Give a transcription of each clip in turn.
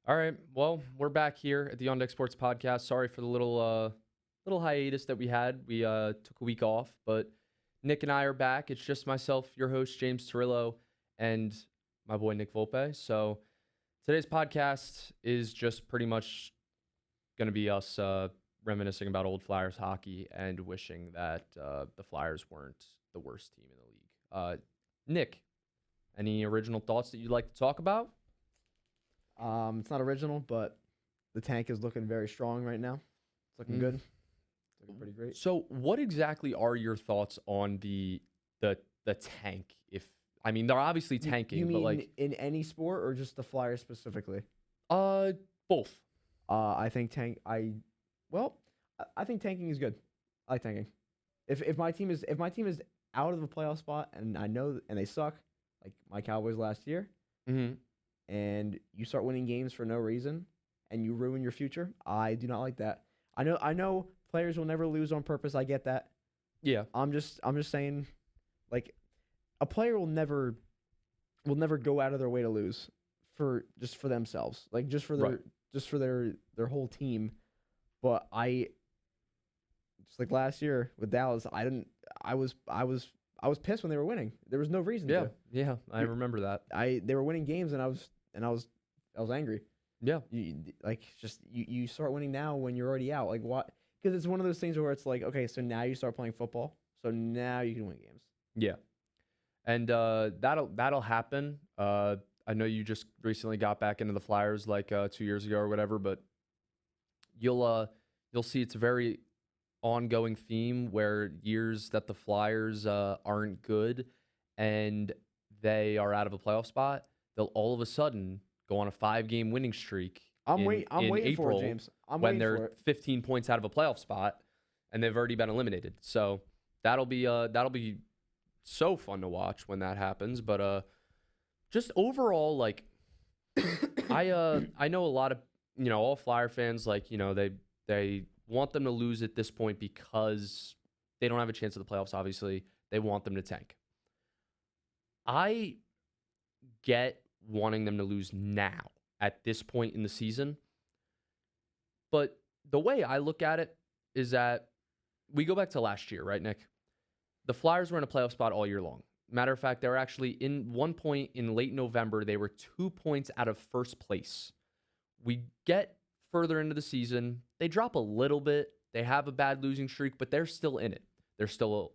All right. Well, we're back here at the On Deck Sports Podcast. Sorry for the little hiatus that we had. We took a week off, but Nick and I are back. It's just myself, your host James Torillo, and my boy Nick Volpe. So today's podcast is just pretty much going to be us reminiscing about old Flyers hockey and wishing that the Flyers weren't the worst team in the league. Nick, any original thoughts that you'd like to talk about? It's not original, but the tank is looking very strong right now. It's looking good. It's looking pretty great. So, what exactly are your thoughts on the tank? If I mean, they're obviously tanking, You but mean like, in any sport or just the Flyers specifically? uh, both. I think well, I think tanking is good. I like tanking. If my team is out of the playoff spot and I know and they suck, like my Cowboys last year, Mm-hmm. and you start winning games for no reason and you ruin your future, I do not like that. I know players will never lose on purpose. I get that. Yeah, I'm just saying, like, a player will never go out of their way to lose for themselves, like right. just for their whole team. But I just like last year with Dallas, I was pissed when they were winning. There was no reason Yeah, to. yeah. I You- remember that. They were winning games and I was angry. Yeah, Like just you start winning now when you're already out. Like what? Because it's one of those things where it's like, okay, so now you start playing football, so now you can win games. yeah. And that'll happen. I know you just recently got back into the Flyers like 2 years ago or whatever, but you'll uh you'll see it's a very ongoing theme where years that the Flyers aren't good and they are out of a playoff spot, they'll all of a sudden go on a 5-game winning streak I'm in waiting for it, April James. I'm when waiting they're for it. 15 points out of a playoff spot and they've already been eliminated. So that'll be so fun to watch when that happens. But just overall, like I know a lot of all Flyer fans like they want them to lose at this point because they don't have a chance at the playoffs. Obviously, they want them to tank. I get wanting them to lose now at this point in the season, but the way I look at it is that we go back to last year, right, Nick? The Flyers were in a playoff spot all year long. Matter of fact, they were actually in one point in late November, they were 2 points out of first place. We get further into the season, they drop a little bit. They have a bad losing streak, but they're still in it. They're still,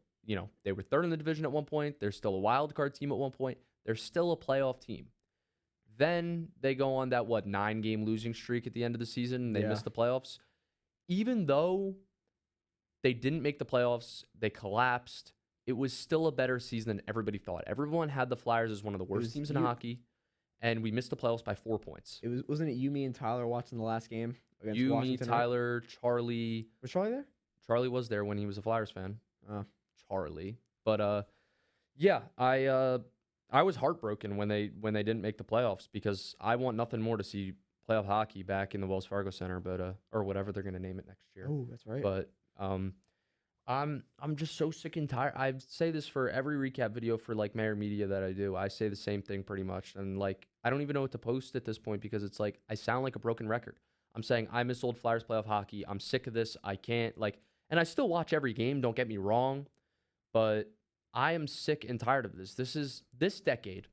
they were third in the division at one point. They're still a wild card team at one point. They're still a playoff team. Then they go on that 9-game losing streak at the end of the season and they Yeah. miss the playoffs. Even though they didn't make the playoffs, they collapsed. It was still a better season than everybody thought. Everyone had the Flyers as one of the worst was teams in you. hockey, and we missed the playoffs by 4 points. Wasn't it you, me, and Tyler watching the last game against You, me, Washington? Right? Tyler, Charlie. Was Charlie there? Charlie was there when he was a Flyers fan. Oh, Charlie, but yeah, I was heartbroken when they didn't make the playoffs because I want nothing more to see playoff hockey back in the Wells Fargo Center, but or whatever they're gonna name it next year. oh, that's right. But I'm just so sick and tired. I say this for every recap video for like Mayor Media that I do. I say the same thing pretty much, and like I don't even know what to post at this point because it's like I sound like a broken record. I'm saying I miss old Flyers playoff hockey. I'm sick of this. I can't like, and I still watch every game. Don't get me wrong, but I am sick and tired of this. This decade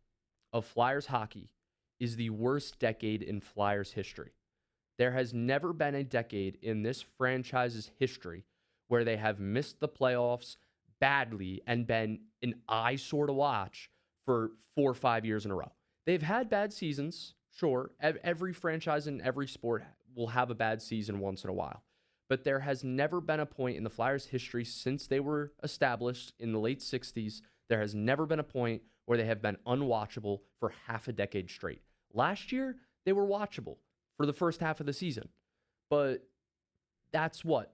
of Flyers hockey is the worst decade in Flyers history. There has never been a decade in this franchise's history where they have missed the playoffs badly and been an eyesore to watch for 4 or 5 years in a row. They've had bad seasons, sure. Every franchise in every sport will have a bad season once in a while. But there has never been a point in the Flyers' history since they were established in the late 60s. There has never been a point where they have been unwatchable for half a decade straight. Last year, they were watchable for the first half of the season. But that's what,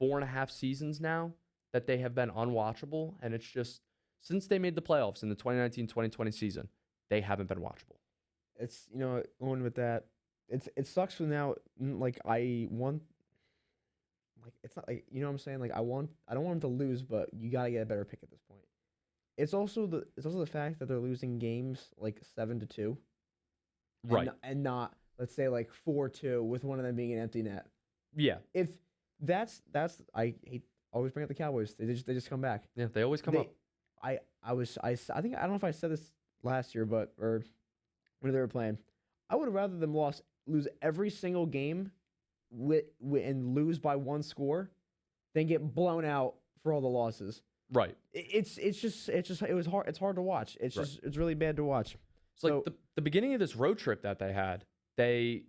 4.5 seasons now that they have been unwatchable. And it's just since they made the playoffs in the 2019-2020 season, they haven't been watchable. It's going with that. It sucks for now. Like I want, like it's not like what I'm saying. Like I don't want them to lose, but you gotta get a better pick at this point. It's also the fact that they're losing games like 7-2, Right. and not let's say like 4-2 with one of them being an empty net. Yeah. If that's I hate always bring up the Cowboys. They just come back. Yeah, they always come They, up. I think I don't know if I said this last year, but or when they were playing, I would have rather them lose every single game and lose by one score than get blown out for all the losses. Right. It was hard. It's hard to watch. Right. It's really bad to watch. So like the beginning of this road trip that they had, they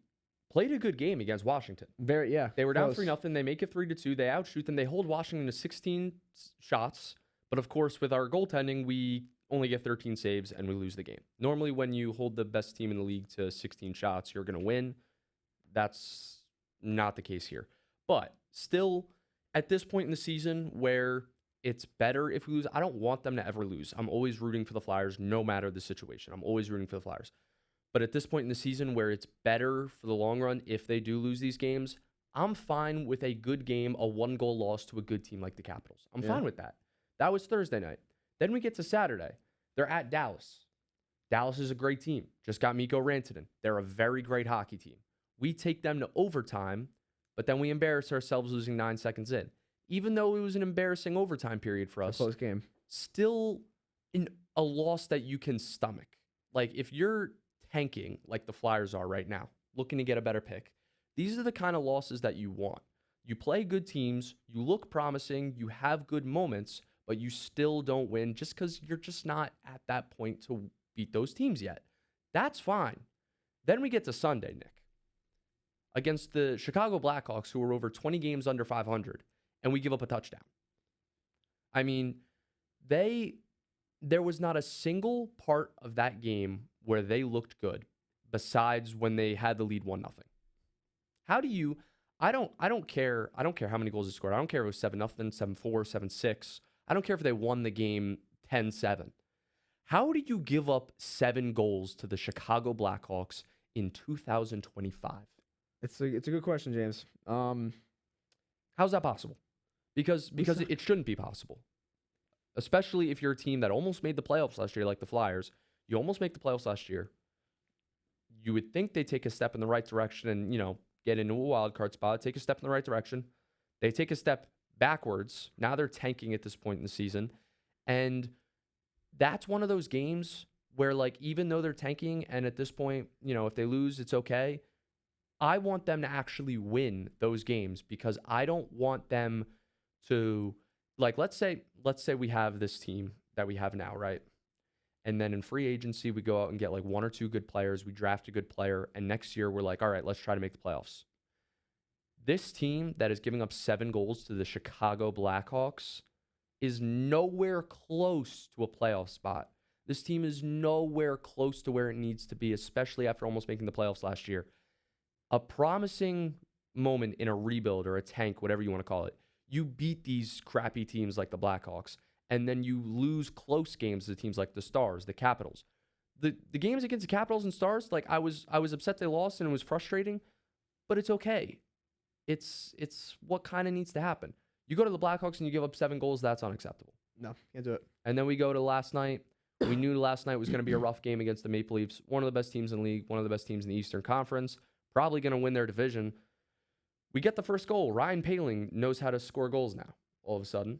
played a good game against Washington. They were down close. 3-0. They make it 3-2. They outshoot them. They hold Washington to 16 shots. But of course, with our goaltending, we only get 13 saves and we lose the game. Normally, when you hold the best team in the league to 16 shots, you're going to win. That's not the case here. But still, at this point in the season where it's better if we lose, I don't want them to ever lose. I'm always rooting for the Flyers, no matter the situation. I'm always rooting for the Flyers. But at this point in the season where it's better for the long run if they do lose these games, I'm fine with a good game, a 1-goal loss to a good team like the Capitals. I'm fine with that. That was Thursday night. Then we get to Saturday. They're at Dallas. Dallas is a great team. Just got Mikko Rantanen. They're a very great hockey team. We take them to overtime, but then we embarrass ourselves losing 9 seconds in. Even though it was an embarrassing overtime period for us, Close game. still a loss that you can stomach. Like if you're tanking like the Flyers are right now, looking to get a better pick, these are the kind of losses that you want. You play good teams, you look promising, you have good moments, but you still don't win just because you're just not at that point to beat those teams yet. That's fine. Then we get to Sunday, Nick, against the Chicago Blackhawks, who are over 20 games under 500, and we give up a touchdown. I mean, there was not a single part of that game where they looked good besides when they had the lead 1-0. How do you I don't care how many goals they scored. I don't care if it was 7-0, 7-4, 7-6. I don't care if they won the game 10-7. How do you give up 7 goals to the Chicago Blackhawks in 2025? It's a good question, James. How's that possible? Because it shouldn't be possible. Especially if you're a team that almost made the playoffs last year, like the Flyers. You almost make the playoffs last year. You would think they take a step in the right direction and, get into a wild card spot, take a step in the right direction. They take a step backwards. Now they're tanking at this point in the season. And that's one of those games where, like, even though they're tanking and at this point, if they lose, it's okay. I want them to actually win those games because I don't want them to, like, let's say we have this team that we have now, right? And then in free agency, we go out and get like 1 or 2 good players. We draft a good player. And next year, we're like, all right, let's try to make the playoffs. This team that is giving up 7 goals to the Chicago Blackhawks is nowhere close to a playoff spot. This team is nowhere close to where it needs to be, especially after almost making the playoffs last year. A promising moment in a rebuild or a tank, whatever you want to call it. You beat these crappy teams like the Blackhawks, and then you lose close games to teams like the Stars, the Capitals. The games against the Capitals and Stars, like I was upset they lost and it was frustrating, but it's okay. It's what kind of needs to happen. You go to the Blackhawks and you give up 7 goals, that's unacceptable. No, can't do it. And then we go to last night. We knew last night was going to be a rough game against the Maple Leafs, one of the best teams in the league, one of the best teams in the Eastern Conference, probably going to win their division. We get the first goal. Ryan Poehling knows how to score goals now, all of a sudden.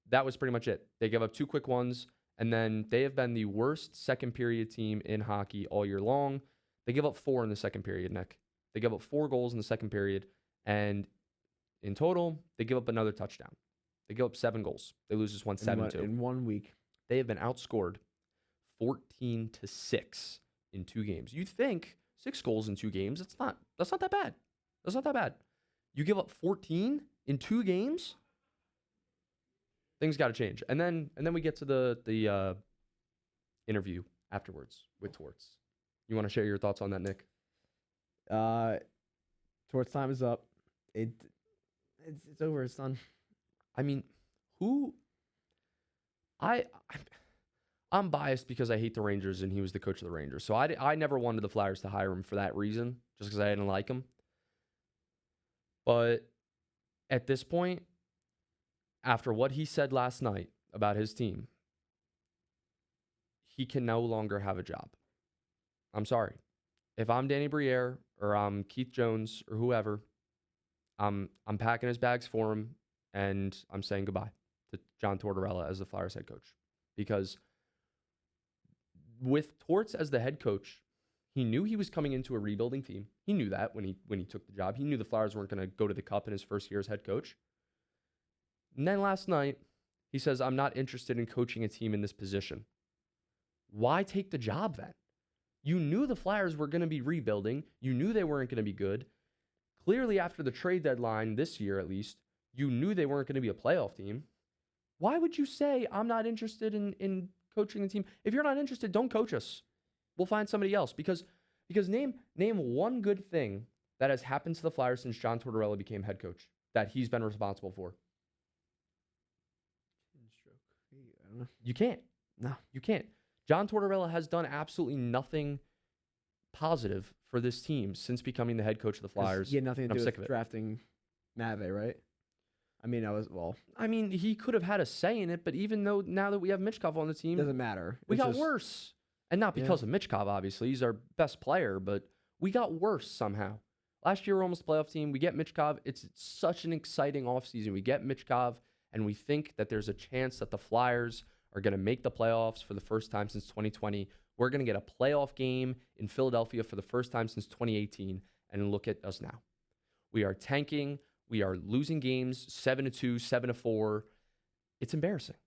That was pretty much it. They give up 2 quick ones, and then they have been the worst second period team in hockey all year long. They give up 4 in the second period, Nick. They give up 4 goals in the second period, and in total, they give up another touchdown. They give up 7 goals. They lose this one 7-2. In 1 week. They have been outscored 14-6 in 2 games. You'd think 6 goals in 2 games, that's not that bad. That's not that bad. You give up 14 in 2 games? Things got to change. And then we get to the interview afterwards with Torts. You want to share your thoughts on that, Nick? Torts time is up. It's over. It's done. I mean, I'm biased because I hate the Rangers and he was the coach of the Rangers. So I never wanted the Flyers to hire him for that reason, just because I didn't like him. But at this point, after what he said last night about his team, he can no longer have a job. I'm sorry. if I'm Danny Briere or I'm Keith Jones or whoever, I'm packing his bags for him and I'm saying goodbye to John Tortorella as the Flyers head coach. Because with Torts as the head coach, he knew he was coming into a rebuilding team. He knew that when he took the job. He knew the Flyers weren't going to go to the Cup in his first year as head coach. And then last night, he says, I'm not interested in coaching a team in this position. Why take the job then? You knew the Flyers were going to be rebuilding. You knew they weren't going to be good. Clearly, after the trade deadline this year at least, you knew they weren't going to be a playoff team. Why would you say, I'm not interested in coaching the team? If you're not interested, don't coach us. We'll find somebody else. Because name one good thing that has happened to the Flyers since John Tortorella became head coach that he's been responsible for. I don't know. You can't. No. You can't. John Tortorella has done absolutely nothing positive for this team since becoming the head coach of the Flyers. He had nothing to I'm do sick with of it. drafting Mave, right? I mean, I mean, he could have had a say in it, but even though now that we have Michkov on the team, doesn't matter. we It's got just- worse. And not because of Michkov, obviously. He's our best player, but we got worse somehow. Last year, we're almost a playoff team. We get Michkov. It's such an exciting offseason. We get Michkov, and we think that there's a chance that the Flyers are going to make the playoffs for the first time since 2020. We're going to get a playoff game in Philadelphia for the first time since 2018. And look at us now. We are tanking. We are losing games 7-2, 7-4. It's embarrassing.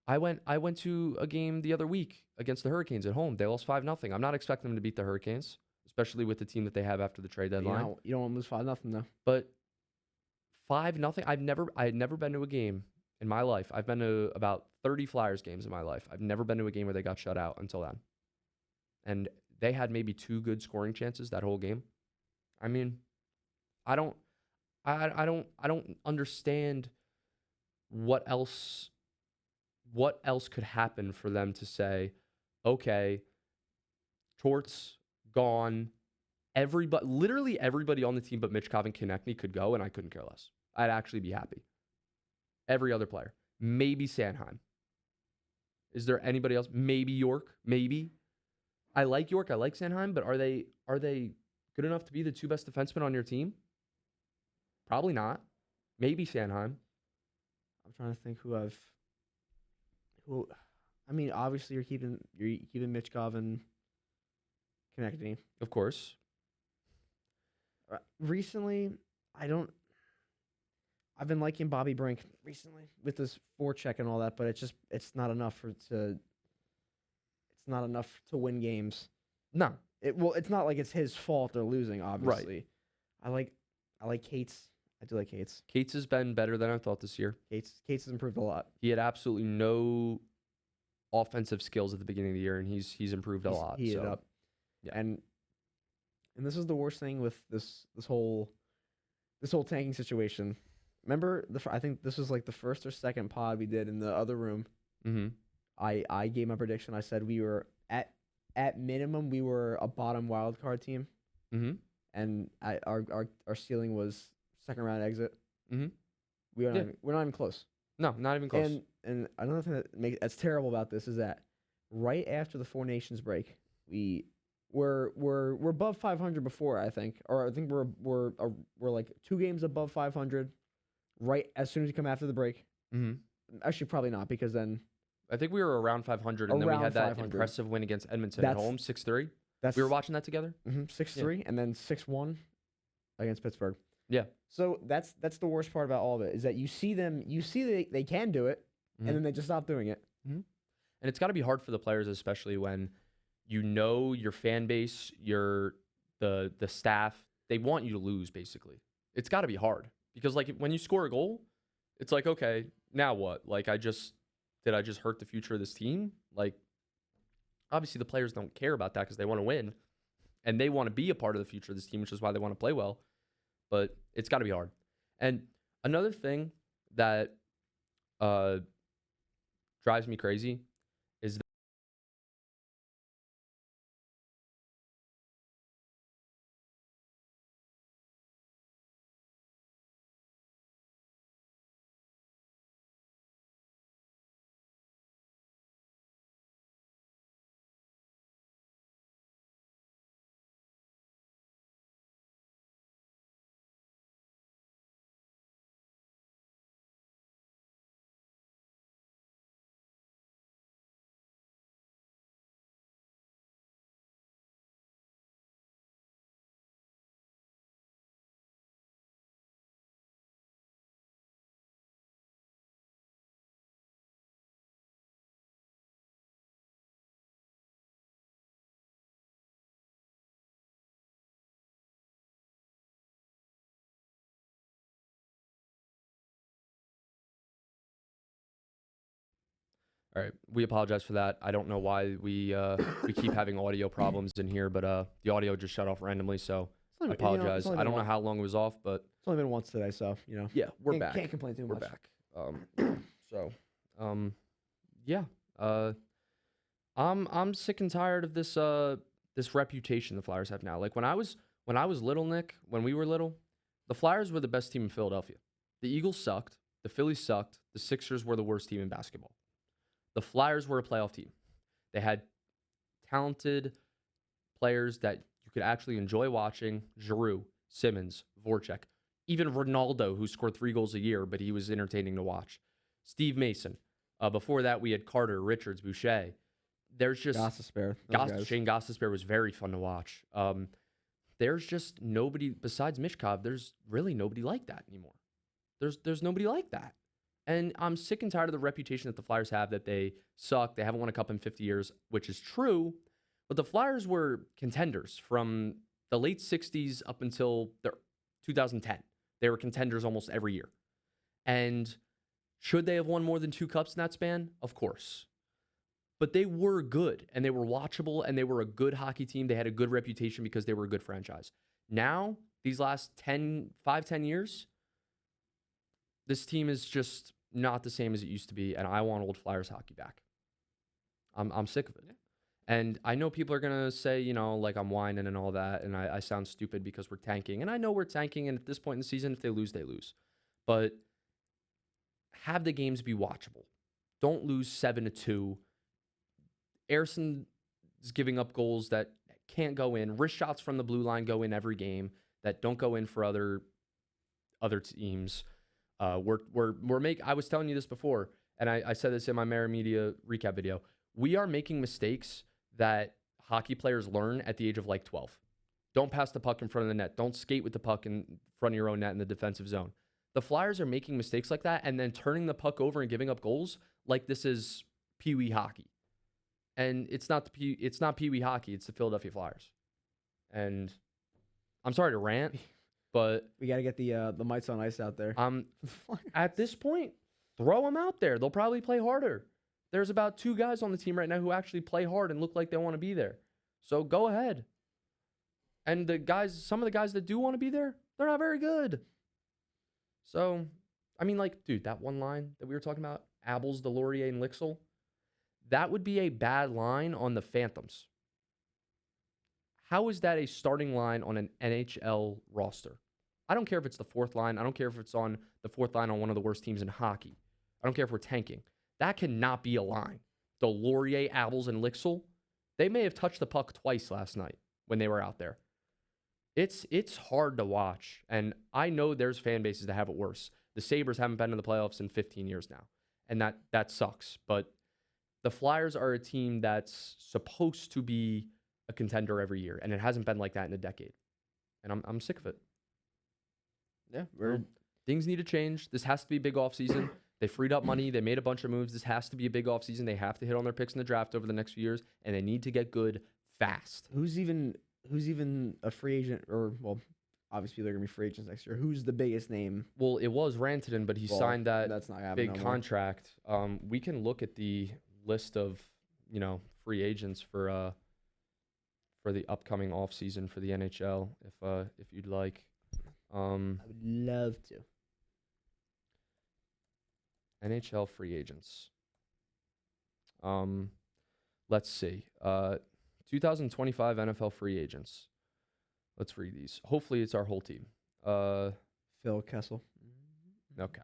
I went to a game the other week against the Hurricanes at home. They lost 5-0. I'm not expecting them to beat the Hurricanes, especially with the team that they have after the trade deadline. You don't want to lose 5-0 though. But 5-0. I had never been to a game in my life. I've been to about 30 Flyers games in my life. I've never been to a game where they got shut out until then. And they had maybe 2 good scoring chances that whole game. I mean, I don't understand what else could happen for them to say, okay, Torts gone. Literally everybody on the team but Michkov and Konechny could go, and I couldn't care less. I'd actually be happy. Every other player. Maybe Sanheim. Is there anybody else? Maybe York. Maybe. I like York. I like Sanheim, but are they good enough to be the 2 best defensemen on your team? Probably not. Maybe Sanheim. I'm trying to think I mean, obviously you're keeping Michkov and Konechny. Of course. Recently, I've been liking Bobby Brink recently with his forecheck and all that, but it's not enough to win games. No. It's not like it's his fault they're losing, obviously. Right. I like Cates. I do like Cates. Cates has been better than I thought this year. Cates has improved a lot. He had absolutely no offensive skills at the beginning of the year, and he's improved a lot. He heated up. Yeah. And this is the worst thing with this whole tanking situation. Remember, I think this was like the first or second pod we did in the other room. Mm-hmm. I gave my prediction. I said we were at minimum we were a bottom wild card team. Mm-hmm. And our ceiling was second round exit. Mm-hmm. We're not even close. No, not even close. And another thing that's terrible about this is that right after the Four Nations break, we're above 500 before, I think, or I think we're like 2 games above 500 right as soon as we come after the break. Mm-hmm. Actually, probably not, because then I think we were around 500, and then we Around had that 500. impressive win against Edmonton at That's- home, 6-3. that's We were watching that together. 6-3 and then 6-1 against Pittsburgh. Yeah. So that's the worst part about all of it, is that you see they can do it, Mhm. and then they just stop doing it. And it's got to be hard for the players, especially when you know your fan base, the staff, they want you to lose, basically. It's got to be hard because, like, when you score a goal, it's like, okay, now what? Like, did I just hurt the future of this team? Like, obviously the players don't care about that because they want to win and they want to be a part of the future of this team, which is why they want to play well. But it's got to be hard. And another thing that drives me crazy All right, we apologize for that. I don't know why we keep having audio problems in here, but the audio just shut off randomly, so It's only I been- you know, apologize. it's only I been don't know one- how long it was off, but It's only been once today, so yeah, we're can't, back. Can't complain too We're much. back. So, yeah. I'm sick and tired of this reputation the Flyers have now. Like when I was little, Nick, when we were little, the Flyers were the best team in Philadelphia. The Eagles sucked. The Phillies sucked. The Sixers were the worst team in basketball. The Flyers were a playoff team. They had talented players that you could actually enjoy watching. Giroux, Simmons, Voracek, even Ronaldo, who scored 3 goals a year, but he was entertaining to watch. Steve Mason. Before that, we had Carter, Richards, Boucher. There's just Shane Gostisbehere was very fun to watch. There's just nobody besides Mishkov. There's really nobody like that anymore. There's nobody like that. And I'm sick and tired of the reputation that the Flyers have that they suck. They haven't won a cup in 50 years, which is true. But the Flyers were contenders from the late 60s up until 2010. They were contenders almost every year. And should they have won more than 2 cups in that span? Of course. But they were good, and they were watchable, and they were a good hockey team. They had a good reputation because they were a good franchise. Now, these last 10 years, this team is just not the same as it used to be, and I want old Flyers hockey back. I'm sick of it. And I know people are going to say, you know, like I'm whining and all that, and I sound stupid because we're tanking. And I know we're tanking, and at this point in the season, if they lose, they lose. But have the games be watchable. Don't lose 7-2. Ersson is giving up goals that can't go in. Wrist shots from the blue line go in every game that don't go in for other teams. I was telling you this before, and I said this in my Mara Media recap video. We are making mistakes that hockey players learn at the age of like 12. Don't pass the puck in front of the net. Don't skate with the puck in front of your own net in the defensive zone. The Flyers are making mistakes like that and then turning the puck over and giving up goals like this is Pee Wee hockey. And it's not Pee Wee hockey. It's the Philadelphia Flyers. And I'm sorry to rant, but we got to get the mites on ice out there. At this point, throw them out there. They'll probably play harder. There's about 2 guys on the team right now who actually play hard and look like they want to be there. So go ahead. And some of the guys that do want to be there, they're not very good. So, I mean, like, dude, that one line that we were talking about, Abels, Delorier, and Lixel, that would be a bad line on the Phantoms. How is that a starting line on an NHL roster? I don't care if it's the 4th line. I don't care if it's on the 4th line on one of the worst teams in hockey. I don't care if we're tanking. That cannot be a line. Delorier, Abels, and Lixel, they may have touched the puck twice last night when they were out there. It's hard to watch, and I know there's fan bases that have it worse. The Sabres haven't been in the playoffs in 15 years now, and that sucks. But the Flyers are a team that's supposed to be a contender every year, and it hasn't been like that in a decade. And I'm sick of it. Yeah, things need to change. This has to be a big offseason. They freed up money. They made a bunch of moves. This has to be a big offseason. They have to hit on their picks in the draft over the next few years, and they need to get good fast. Who's even a free agent, or, well, obviously they're going to be free agents next year. Who's the biggest name? Well, it was Rantanen, but he signed that's not big contract. We can look at the list of, free agents for the upcoming offseason for the NHL if you'd like. I would love to. NHL free agents. Let's see. 2025 NFL free agents. Let's read these. Hopefully it's our whole team. Phil Kessel. Okay.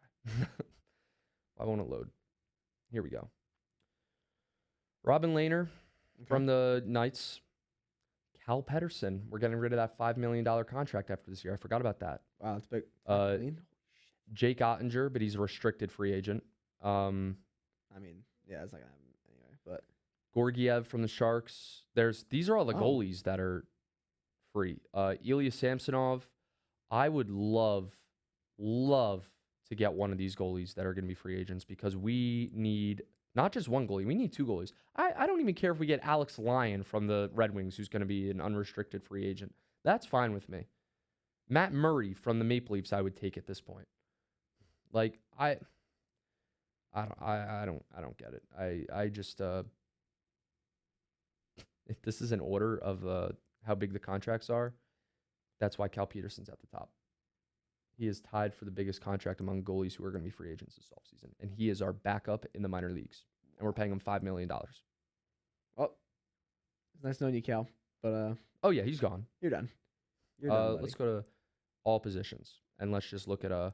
Why won't it load? Here we go. Robin Lehner from the Knights. Cal Pedersen. We're getting rid of that $5 million contract after this year. I forgot about that. Wow, that's big. Jake Ottinger, but he's a restricted free agent. I mean, yeah, it's not gonna happen anyway. But Gorgiev from the Sharks. These are all the goalies that are free. Ilya Samsonov. I would love to get one of these goalies that are going to be free agents because we need not just one goalie. We need 2 goalies. I don't even care if we get Alex Lyon from the Red Wings, who's going to be an unrestricted free agent. That's fine with me. Matt Murray from the Maple Leafs, I would take at this point. Like, I I don't get it. I just if this is an order of how big the contracts are, that's why Cal Peterson's at the top. He is tied for the biggest contract among goalies who are going to be free agents this offseason, and he is our backup in the minor leagues, and we're paying him $5 million. Well, it's nice knowing you, Cal. But Oh yeah, he's gone. you're done. You're done, buddy. Let's go to all positions, and let's just look at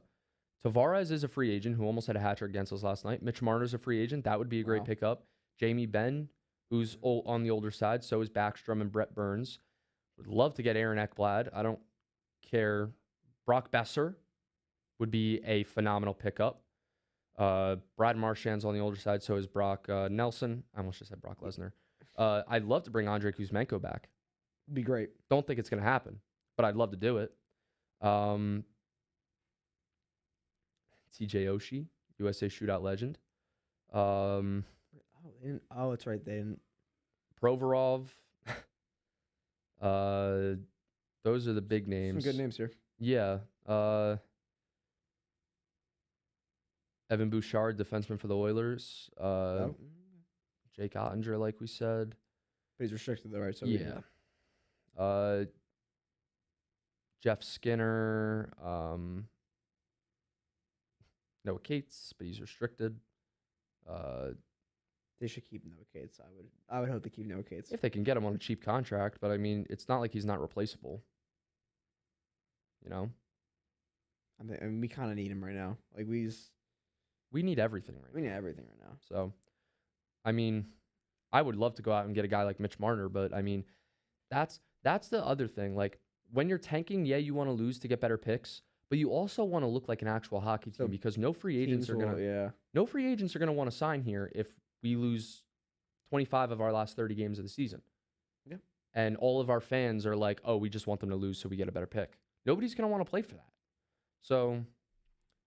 Tavares is a free agent who almost had a hat trick against us last night. Mitch Marner's a free agent. That would be a great Wow. pickup. Jamie Benn, who's on the older side. So is Backstrom and Brett Burns. Would love to get Aaron Ekblad. I don't care. Brock Besser would be a phenomenal pickup. Brad Marchand's on the older side. So is Brock Nelson. I almost just said Brock Lesnar. I'd love to bring Andrei Kuzmenko back. Be great. Don't think it's going to happen, but I'd love to do it. TJ Oshie, USA shootout legend. Oh, that's right. They didn't. Provorov. Those are the big names. Some good names here. Yeah. Evan Bouchard, defenseman for the Oilers. Oh. Jake Ottinger, like we said. But he's restricted though, right? So Yeah. Jeff Skinner. Noah Cates, but he's restricted. they should keep Noah Cates. I would hope they keep Noah Cates. If they can get him on a cheap contract, but I mean, it's not like he's not replaceable. You know, I mean, we kind of need him right now. Like we need everything right now. need everything right now. So, I mean, I would love to go out and get a guy like Mitch Marner, but I mean, that's the other thing. Like when you're tanking, yeah, you want to lose to get better picks, but you also want to look like an actual hockey team So because no free agents are gonna want to sign here if we lose 25 of our last 30 games of the season. Yeah. And all of our fans are like, oh, we just want them to lose so we get a better pick. Nobody's going to want to play for that. So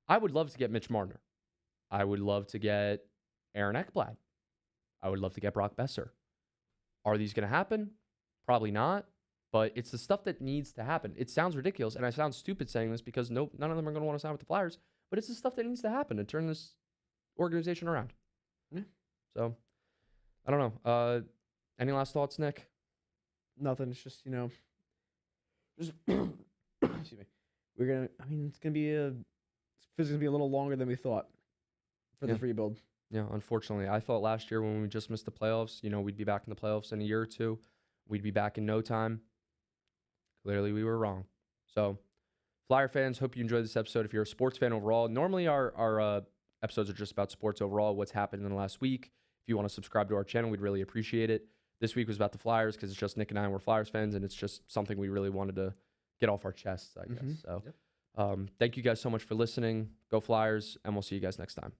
I would love to get Mitch Marner. I would love to get Aaron Ekblad. I would love to get Brock Besser. Are these going to happen? Probably not. But it's the stuff that needs to happen. It sounds ridiculous, and I sound stupid saying this because none of them are going to want to sign with the Flyers. But it's the stuff that needs to happen to turn this organization around. Yeah. So, I don't know. Any last thoughts, Nick? Nothing. It's just just excuse me. It's gonna be a little longer than we thought for this rebuild. Yeah, unfortunately. I thought last year when we just missed the playoffs, we'd be back in the playoffs in a year or two. We'd be back in no time. Clearly, we were wrong. So, Flyer fans, hope you enjoyed this episode. If you're a sports fan overall, normally our episodes are just about sports overall, what's happened in the last week. If you want to subscribe to our channel, we'd really appreciate it. This week was about the Flyers because it's just Nick and I, and we're Flyers fans, and it's just something we really wanted to get off our chests, I guess. So, thank you guys so much for listening. Go Flyers, and we'll see you guys next time.